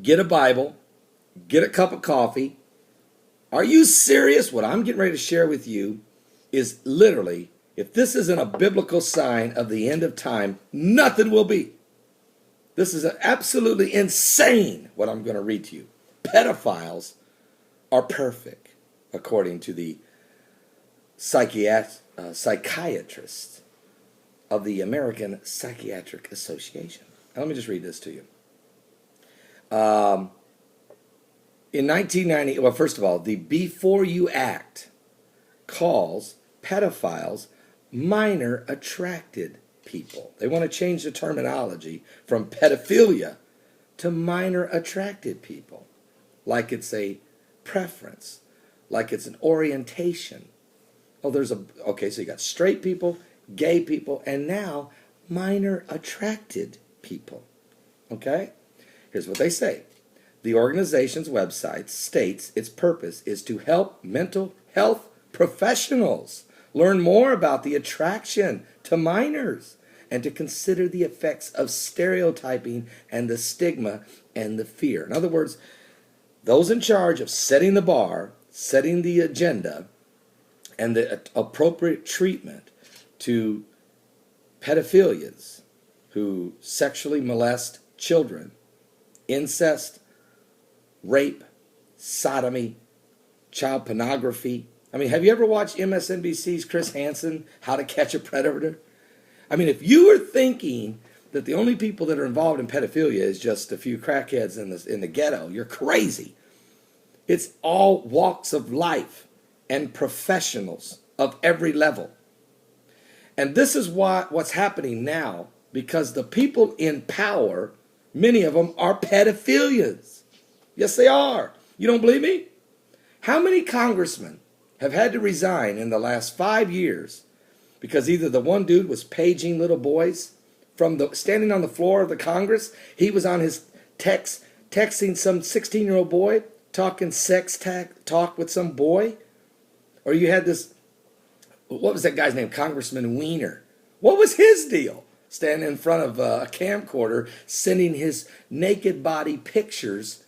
get a Bible, get a cup of coffee. Are you serious? What I'm getting ready to share with you is literally, if this isn't a biblical sign of the end of time, nothing will be. This is absolutely insane what I'm going to read to you. Pedophiles are perfect, according to the psychiatrists of the American Psychiatric Association. Now, let me just read this to you. In 1990, well, first of all, the Before You Act calls pedophiles minor attracted people. They want to change the terminology from pedophilia to minor attracted people, like it's a preference, like it's an orientation. Oh, okay, so you got straight people, gay people, and now minor attracted people. Okay? Here's what they say. The organization's website states its purpose is to help mental health professionals learn more about the attraction to minors and to consider the effects of stereotyping and the stigma and the fear. In other words, those in charge of setting the bar, setting the agenda, and the appropriate treatment to pedophilias who sexually molest children, incest, rape, sodomy, child pornography. I mean, have you ever watched MSNBC's Chris Hansen, How to Catch a Predator? I mean, if you were thinking that the only people that are involved in pedophilia is just a few crackheads in the ghetto, you're crazy. It's all walks of life and professionals of every level. And this is what's happening now, because the people in power, many of them are pedophilias. Yes, they are. You don't believe me? How many congressmen have had to resign in the last 5 years because either the one dude was paging little boys from standing on the floor of the Congress, he was on his texting some 16-year-old boy, talking sex talk with some boy, or you had this, what was that guy's name, Congressman Weiner. What was his deal? Standing in front of a camcorder, sending his naked body pictures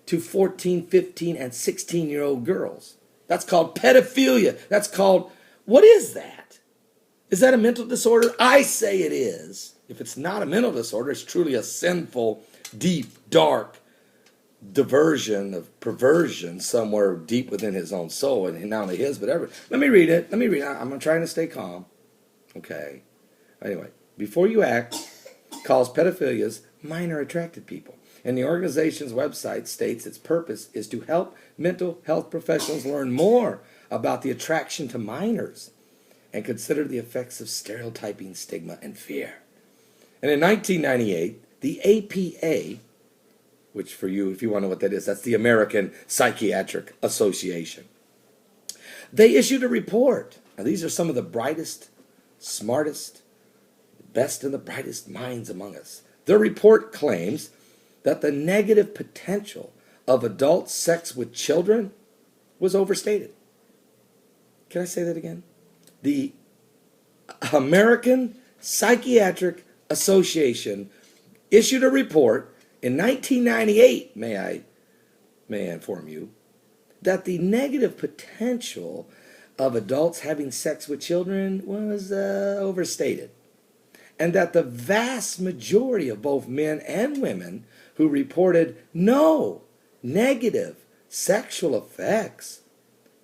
to 14, 15, and 16-year-old girls. That's called pedophilia. That's called, what is that? Is that a mental disorder? I say it is. If it's not a mental disorder, it's truly a sinful, deep, dark diversion of perversion somewhere deep within his own soul, and not only his, but every. Let me read it. I'm trying to stay calm. Okay. Anyway, Before You Act calls pedophilias minor attracted people. And the organization's website states its purpose is to help mental health professionals learn more about the attraction to minors and consider the effects of stereotyping, stigma, and fear. And in 1998, the APA, which for you, if you want to know what that is, that's the American Psychiatric Association, they issued a report. Now, these are some of the brightest, smartest, best and the brightest minds among us. Their report claims that the negative potential of adult sex with children was overstated. Can I say that again? The American Psychiatric Association issued a report in 1998, may I inform you, that the negative potential of adults having sex with children was overstated, and that the vast majority of both men and women who reported no negative sexual effects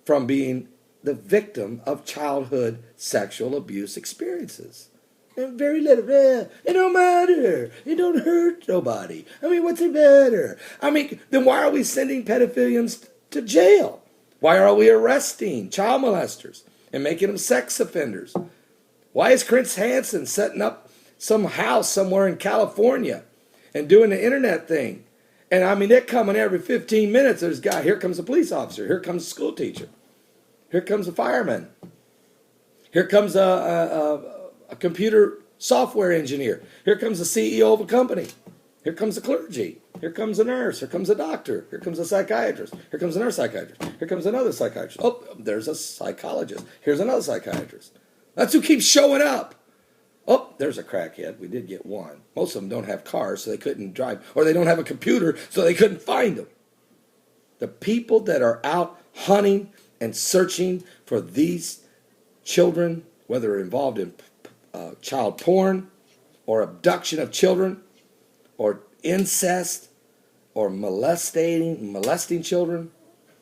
from being the victim of childhood sexual abuse experiences. And very little, it don't matter. It don't hurt nobody. I mean, what's it matter? I mean, then why are we sending pedophilians to jail? Why are we arresting child molesters and making them sex offenders? Why is Chris Hansen setting up some house somewhere in California and doing the internet thing? And I mean, they're coming every 15 minutes. There's a guy, here comes a police officer. Here comes a school teacher. Here comes a fireman. Here comes a computer software engineer. Here comes the CEO of a company. Here comes the clergy. Here comes a nurse. Here comes a doctor. Here comes a psychiatrist. Here comes another psychiatrist. Here comes another psychiatrist. Oh, there's a psychologist. Here's another psychiatrist. That's who keeps showing up. Oh, there's a crackhead. We did get one. Most of them don't have cars, so they couldn't drive. Or they don't have a computer, so they couldn't find them. The people that are out hunting and searching for these children, whether involved in child porn or abduction of children or incest or molesting children.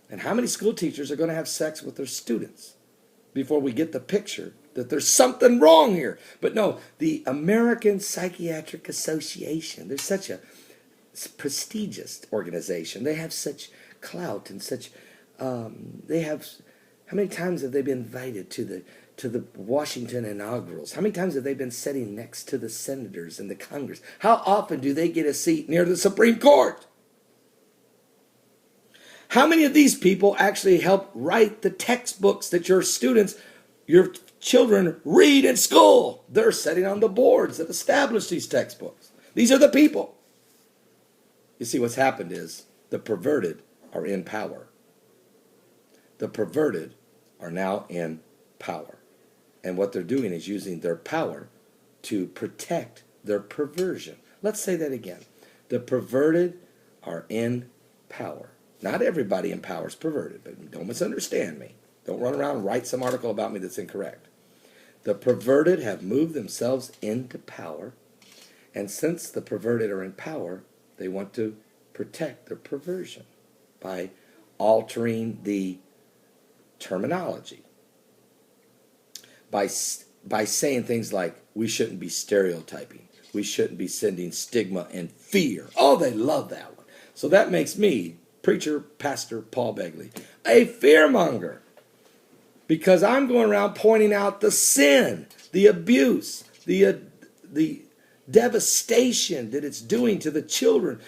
And how many school teachers are going to have sex with their students before we get the picture that there's something wrong here? But no, the American Psychiatric Association, they're such a prestigious organization. They have such clout and such, they have, how many times have they been invited to the Washington inaugurals? How many times have they been sitting next to the senators in the Congress? How often do they get a seat near the Supreme Court? How many of these people actually help write the textbooks that your students, your children read in school? They're sitting on the boards that establish these textbooks. These are the people. You see, what's happened is the perverted are in power. The perverted are now in power. And what they're doing is using their power to protect their perversion. Let's say that again. The perverted are in power. Not everybody in power is perverted, but don't misunderstand me. Don't run around and write some article about me that's incorrect. The perverted have moved themselves into power, and since the perverted are in power, they want to protect their perversion by altering the terminology, by saying things like, we shouldn't be stereotyping, we shouldn't be sending stigma and fear. Oh, they love that one. So that makes me, preacher, pastor Paul Begley, a fearmonger, because I'm going around pointing out the sin, the abuse, the devastation that it's doing to the children.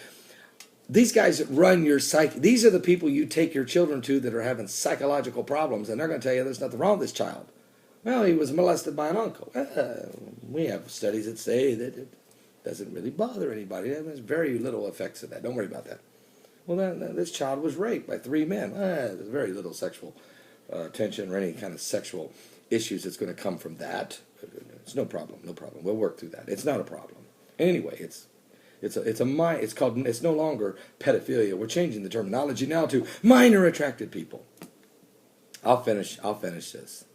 These guys that run your psyche, these are the people you take your children to that are having psychological problems, and they're going to tell you there's nothing wrong with this child. Well, he was molested by an uncle. We have studies that say that it doesn't really bother anybody. There's very little effects of that. Don't worry about that. Well, then this child was raped by 3 men. There's very little sexual tension or any kind of sexual issues that's going to come from that. It's no problem. No problem. We'll work through that. It's not a problem. Anyway, it's no longer pedophilia. We're changing the terminology now to minor attracted people. I'll finish this.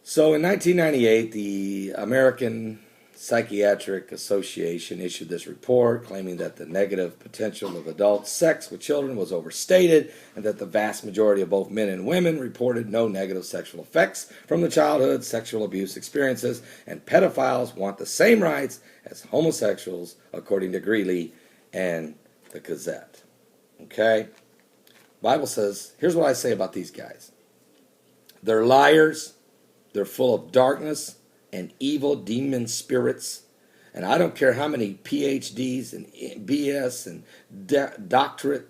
So in 1998, the American Psychiatric Association issued this report claiming that the negative potential of adult sex with children was overstated and that the vast majority of both men and women reported no negative sexual effects from the childhood sexual abuse experiences, and pedophiles want the same rights as homosexuals, according to Begley and the Gazette. Okay? Bible says, here's what I say about these guys. They're liars, they're full of darkness and evil demon spirits, and I don't care how many PhDs and BS and doctorate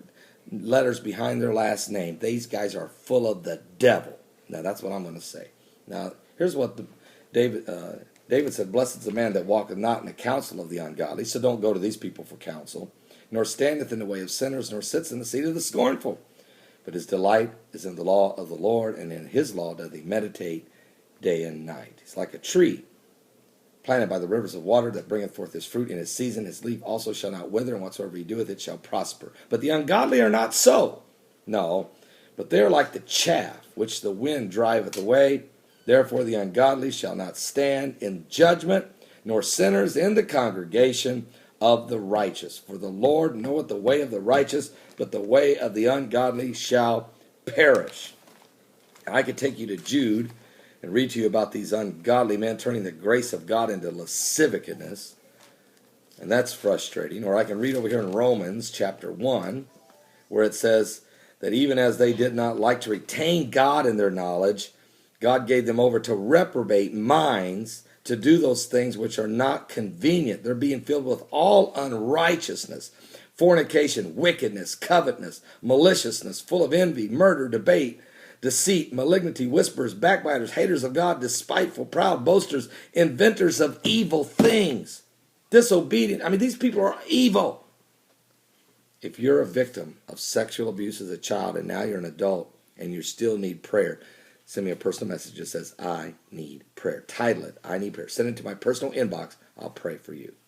letters behind their last name. These guys are full of the devil. Now that's what I'm going to say. Now here's what David said: "Blessed is the man that walketh not in the counsel of the ungodly." So don't go to these people for counsel. "Nor standeth in the way of sinners, nor sits in the seat of the scornful. But his delight is in the law of the Lord, and in his law doth he meditate day and night. He's like a tree planted by the rivers of water that bringeth forth his fruit in his season. His leaf also shall not wither, and whatsoever he doeth it shall prosper. But the ungodly are not so. No, but they are like the chaff which the wind driveth away. Therefore the ungodly shall not stand in judgment, nor sinners in the congregation of the righteous. For the Lord knoweth the way of the righteous, but the way of the ungodly shall perish." I could take you to Jude and read to you about these ungodly men turning the grace of God into lasciviousness, and that's frustrating. Or I can read over here in Romans chapter 1, where it says that even as they did not like to retain God in their knowledge, God gave them over to reprobate minds to do those things which are not convenient. They're being filled with all unrighteousness, fornication, wickedness, covetousness, maliciousness, full of envy, murder, debate, deceit, malignity, whisperers, backbiters, haters of God, despiteful, proud, boasters, inventors of evil things, disobedient. I mean, these people are evil. If you're a victim of sexual abuse as a child and now you're an adult and you still need prayer, send me a personal message that says, I need prayer. Title it, I need prayer. Send it to my personal inbox. I'll pray for you.